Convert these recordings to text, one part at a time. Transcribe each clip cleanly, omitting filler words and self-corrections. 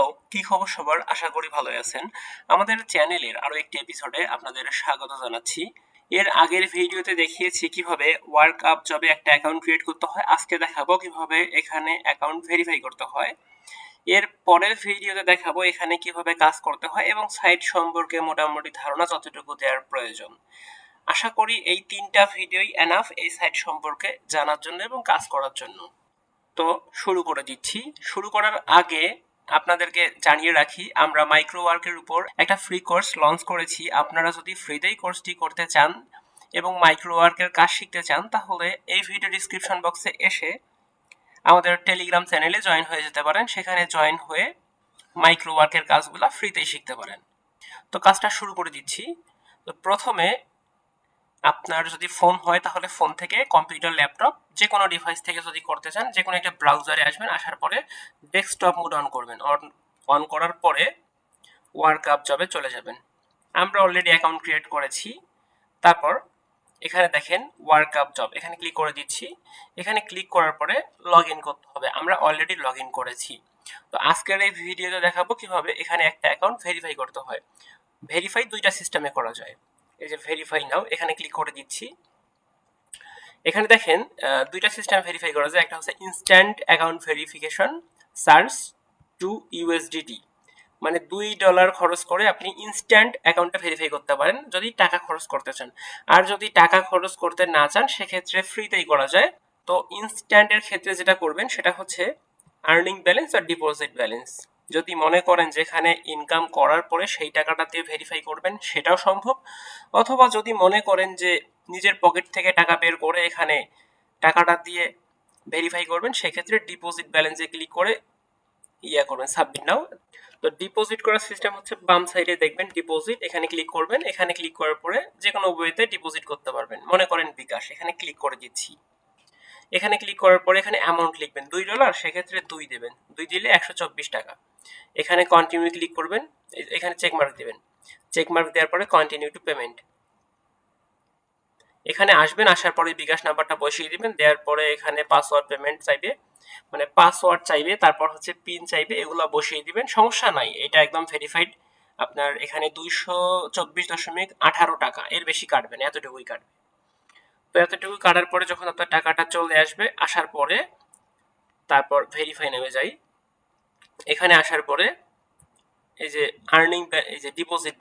Hello, কি খবর সবার? আশা করি ভালোই আছেন। আমাদের চ্যানেলের আরো একটি এপিসোডে আপনাদের স্বাগত জানাচ্ছি। এর আগের ভিডিওতে দেখিয়েছি কিভাবে ওয়ার্ক আপ জবে একটা অ্যাকাউন্ট ক্রিয়েট করতে হয়। আজকে দেখাবো কিভাবে এখানে অ্যাকাউন্ট ভেরিফাই করতে হয়। এর পরের ভিডিওতে দেখাবো এখানে কিভাবে কাজ করতে হয় এবং সাইট সম্পর্কে মোটামুটি ধারণা যতটুকু দেওয়ার প্রয়োজন। আশা করি এই 3টা ভিডিওই এনাফ এই সাইট সম্পর্কে জানার জন্য এবং কাজ করার জন্য। তো শুরু করে দিচ্ছি। শুরু করার আগে আপনাদেরকে জানিয়ে রাখি, আমরা মাইক্রো ওয়ার্কের উপর একটা ফ্রি কোর্স লঞ্চ করেছি। আপনারা যদি ফ্রিতেই কোর্সটি করতে চান এবং মাইক্রো ওয়ার্কের কাজ শিখতে চান, তাহলে এই ভিডিও ডিসক্রিপশন বক্সে এসে আমাদের টেলিগ্রাম চ্যানেলে জয়েন হয়ে যেতে পারেন। সেখানে জয়েন হয়ে মাইক্রো ওয়ার্কের কাজগুলো ফ্রিতেই শিখতে পারেন। তো কাজটা শুরু করে দিচ্ছি। তো প্রথমে আপনার যদি ফোন হয় তাহলে ফোন থেকে, কম্পিউটার, ল্যাপটপ যে কোনো ডিভাইস থেকে যদি করতে চান, যে কোনো একটা ব্রাউজারে আসবেন। আসার পরে ডেস্কটপ মোড অন করবেন। অন করার পরে ওয়ার্ক আপ জবে চলে যাবেন। আমরা অলরেডি অ্যাকাউন্ট ক্রিয়েট করেছি। তারপর এখানে দেখেন ওয়ার্ক আপ জব, এখানে ক্লিক করে দিচ্ছি। এখানে ক্লিক করার পরে লগ ইন করতে হবে। আমরা অলরেডি লগ ইন করেছি। তো আজকের এই ভিডিওতে দেখাবো কিভাবে এখানে একটা অ্যাকাউন্ট ভেরিফাই করতে হয়। ভেরিফাই দুইটা সিস্টেমে করা যায়। এই যে ভেরিফাই নাও, এখানে ক্লিক করে দিচ্ছি। এখানে দেখেন দুইটা সিস্টেম ভেরিফাই করা যায়। একটা হচ্ছে instant account verification search to USDT, মানে $2 খরচ করে আপনি ইনস্ট্যান্ট অ্যাকাউন্টটা ভেরিফাই করতে পারেন যদি টাকা খরচ করতে চান। আর যদি টাকা খরচ করতে না চান সেক্ষেত্রে ফ্রিতেই করা যায়। তো ইনস্ট্যান্টের ক্ষেত্রে যেটা করবেন সেটা হচ্ছে আর্নিং ব্যালেন্স আর ডিপোজিট ব্যালেন্স। যদি মনে করেন যেখানে ইনকাম করার পরে সেই টাকাটা দিয়ে ভেরিফাই করবেন, সেটাও সম্ভব। অথবা যদি মনে করেন যে নিজের পকেট থেকে টাকা বের করে এখানে টাকাটা দিয়ে ভেরিফাই করবেন, সেক্ষেত্রে ডিপোজিট ব্যালেন্সে ক্লিক করে করবেন, সাবমিট নাও। তো ডিপোজিট করার সিস্টেম হচ্ছে বাম সাইডে দেখবেন ডিপোজিট, এখানে ক্লিক করবেন। এখানে ক্লিক করার পরে যে কোনো ওয়েতে ডিপোজিট করতে পারবেন। মনে করেন বিকাশ, এখানে ক্লিক করে দিচ্ছি। এখানে ক্লিক করার পরে এখানে অ্যামাউন্ট লিখবেন $2, সেক্ষেত্রে 2 দেবেন। 2 দিলে 124 টাকা। এখানে কন্টিনিউ ক্লিক করবেন, এখানে চেক মার্ক দিবেন। চেক মার্ক দেওয়ার পরে কন্টিনিউ টু পেমেন্ট। এখানে আসবেন, আসার পরে বিকাশ নাম্বারটা বসিয়ে দিবেন। দেওয়ার পরে এখানে পাসওয়ার্ড পেমেন্ট চাইবে, মানে পাসওয়ার্ড চাইবে, তারপর হচ্ছে পিন চাইবে, এগুলো বসিয়ে দিবেন। সমস্যা নাই, এটা একদম ভেরিফাইড। আপনার এখানে 224.18 টাকা, এর বেশি কাটবে না, এতটুকুই কাটবে। তো এতটুকু কাটার পরে যখন আপনার টাকাটা চলে আসবে, আসার পরে তারপর ভেরিফাই নেমে যাই। এখানে আসার পরে এই যে আর্নিং, এই যে ডিপোজিট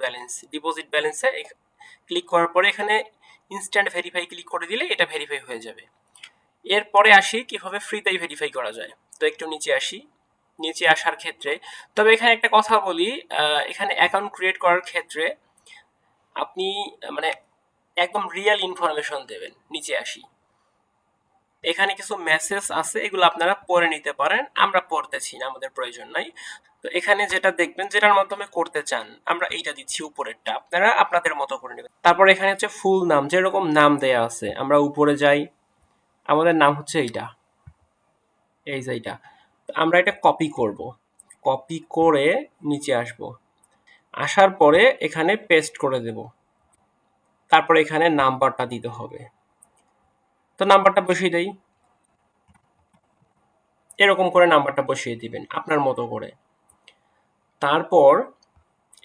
ব্যালেন্সে ক্লিক করার পরে এখানে ইনস্ট্যান্ট ভেরিফাই ক্লিক করে দিলে এটা ভেরিফাই হয়ে যাবে। এরপরে আসি কিভাবে ফ্রিতেই ভেরিফাই করা যায়। তো একটু নিচে আসি। নিচে আসার ক্ষেত্রে, তবে এখানে একটা কথা বলি, এখানে অ্যাকাউন্ট ক্রিয়েট করার ক্ষেত্রে আপনি মানে একদম রিয়েল ইনফরমেশন দেবেন। নিচে আসি, এখানে কিছু মেসেজ আছে, এগুলো আপনারা পড়ে নিতে পারেন। আমরা পড়তেছি না, আমাদের প্রয়োজন নাই। তো এখানে যেটা দেখবেন, যেটার মাধ্যমে করতে চান, আমরা এইটা দিচ্ছি উপরেরটা, আপনারা আপনাদের মতো করে নেবেন। তারপর এখানে হচ্ছে ফুল নাম, যেরকম নাম দেয়া আছে, আমরা উপরে যাই। আমাদের নাম হচ্ছে এইটা, এই যে এইটা। আমরা এটা কপি করব। কপি করে নিচে আসব। আসার পরে এখানে পেস্ট করে দেব। তারপর এখানে নাম্বারটা দিতে হবে। তো নাম্বারটা বসিয়ে দেই। এরকম করে নাম্বারটা বসিয়ে দিবেন আপনার মতো করে। তারপর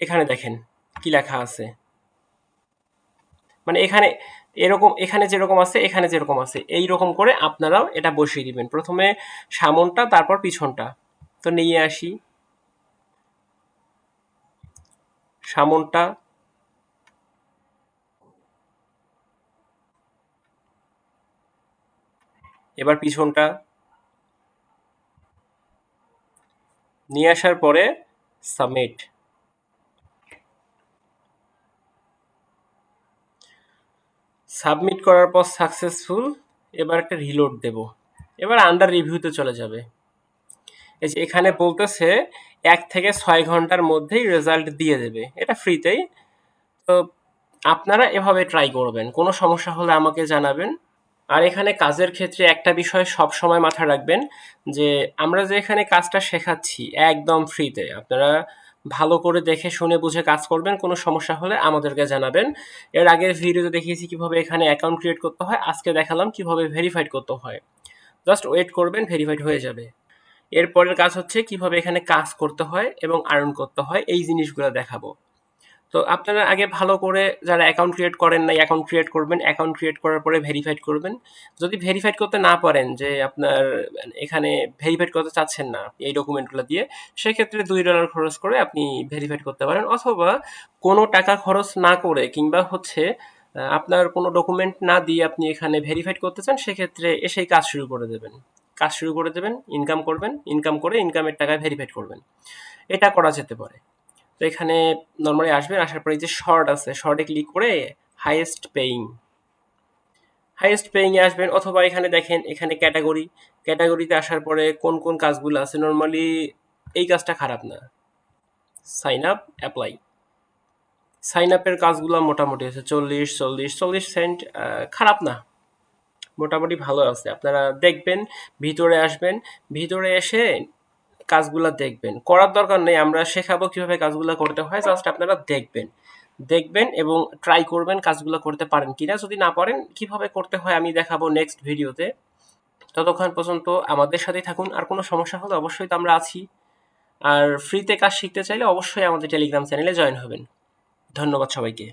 এখানে দেখেন কি লেখা আছে, মানে এখানে এরকম, এখানে যেরকম আছে এখানে যেরকম আছে, এইরকম করে আপনারাও এটা বসিয়ে দিবেন। প্রথমে সামনটা, তারপর পিছনটা। তো নিয়ে আসি সামনটা, এবার পিছনটা নিয়ে আসার পরে সাবমিট। সাবমিট করার পর সাকসেসফুল। এবার একটা রিলোড দেব। এবার আন্ডার রিভিউতে চলে যাবে। এই যে এখানে বলতেছে 1 থেকে 6 ঘন্টার মধ্যেই রেজাল্ট দিয়ে দেবে, এটা ফ্রিতেই। তো আপনারা এভাবে ট্রাই করবেন, কোনো সমস্যা হলে আমাকে জানাবেন। আর এখানে কাজের ক্ষেত্রে একটা বিষয় সব সময় মাথায় রাখবেন, যে আমরা যে এখানে কাজটা শেখাচ্ছি একদম ফ্রিতে। আপনারা ভালো করে দেখে শুনে বুঝে কাজ করবেন। কোনো সমস্যা হলে আমাদেরকে জানাবেন। এর আগের ভিডিওতে দেখিয়েছি কিভাবে এখানে অ্যাকাউন্ট ক্রিয়েট করতে হয়, আজকে দেখালাম কিভাবে ভেরিফাইড করতে হয়। জাস্ট ওয়েট করবেন, ভেরিফাইড হয়ে যাবে। এরপরের কাজ হচ্ছে কিভাবে এখানে কাজ করতে হয় এবং আর্ন করতে হয়, এই জিনিসগুলো দেখাবো। তো আপনারা আগে ভালো করে যারা অ্যাকাউন্ট ক্রিয়েট করেন নাই অ্যাকাউন্ট ক্রিয়েট করবেন, অ্যাকাউন্ট ক্রিয়েট করার পরে ভেরিফাইড করবেন। যদি ভেরিফাইড করতে না পারেন, যে আপনার এখানে ভেরিফাইড করতে চাচ্ছেন না এই ডকুমেন্টগুলো দিয়ে, সেক্ষেত্রে $2 খরচ করে আপনি ভেরিফাইড করতে পারেন, অথবা কোনো টাকা খরচ না করে কিংবা হচ্ছে আপনার কোনো ডকুমেন্ট না দিয়ে আপনি এখানে ভেরিফাইড করতে চান, সেক্ষেত্রে এসেই কাজ শুরু করে দেবেন। কাজ শুরু করে দেবেন, ইনকাম করবেন, ইনকাম করে ইনকামের টাকায় ভেরিফাইড করবেন। এটা করা যেতে পারে। তো এখানে নর্মালি আসবেন, আসার পরে যে শর্ট আছে, শর্টে ক্লিক করে হাইয়েস্ট পেইং, হাইয়েস্ট পেইংয়ে আসবেন, অথবা এখানে দেখেন এখানে ক্যাটাগরি, ক্যাটাগরিতে আসার পরে কোন কোন কাজগুলো আছে। নর্মালি এই কাজটা খারাপ না, সাইন আপ অ্যাপ্লাই। সাইন আপের কাজগুলো মোটামুটি আছে 40 সেন্ট, খারাপ না, মোটামুটি ভালো আছে। আপনারা দেখবেন, ভিতরে আসবেন, ভিতরে এসে কাজগুলো দেখবেন। করার দরকার নেই, আমরা শেখাবো কিভাবে কাজগুলো করতে হয়, জাস্ট আপনারা দেখবেন, দেখবেন এবং ট্রাই করবেন কাজগুলো করতে পারেন কিনা। যদি না পারেন, কিভাবে করতে হয় আমি দেখাবো নেক্সট ভিডিওতে। ততক্ষণ পর্যন্ত আমাদের সাথেই থাকুন। আর কোনো সমস্যা হলে অবশ্যই তো আমরা আছি। আর ফ্রিতে কাজ শিখতে চাইলে অবশ্যই আমাদের টেলিগ্রাম চ্যানেলে জয়েন হবেন। ধন্যবাদ সবাইকে।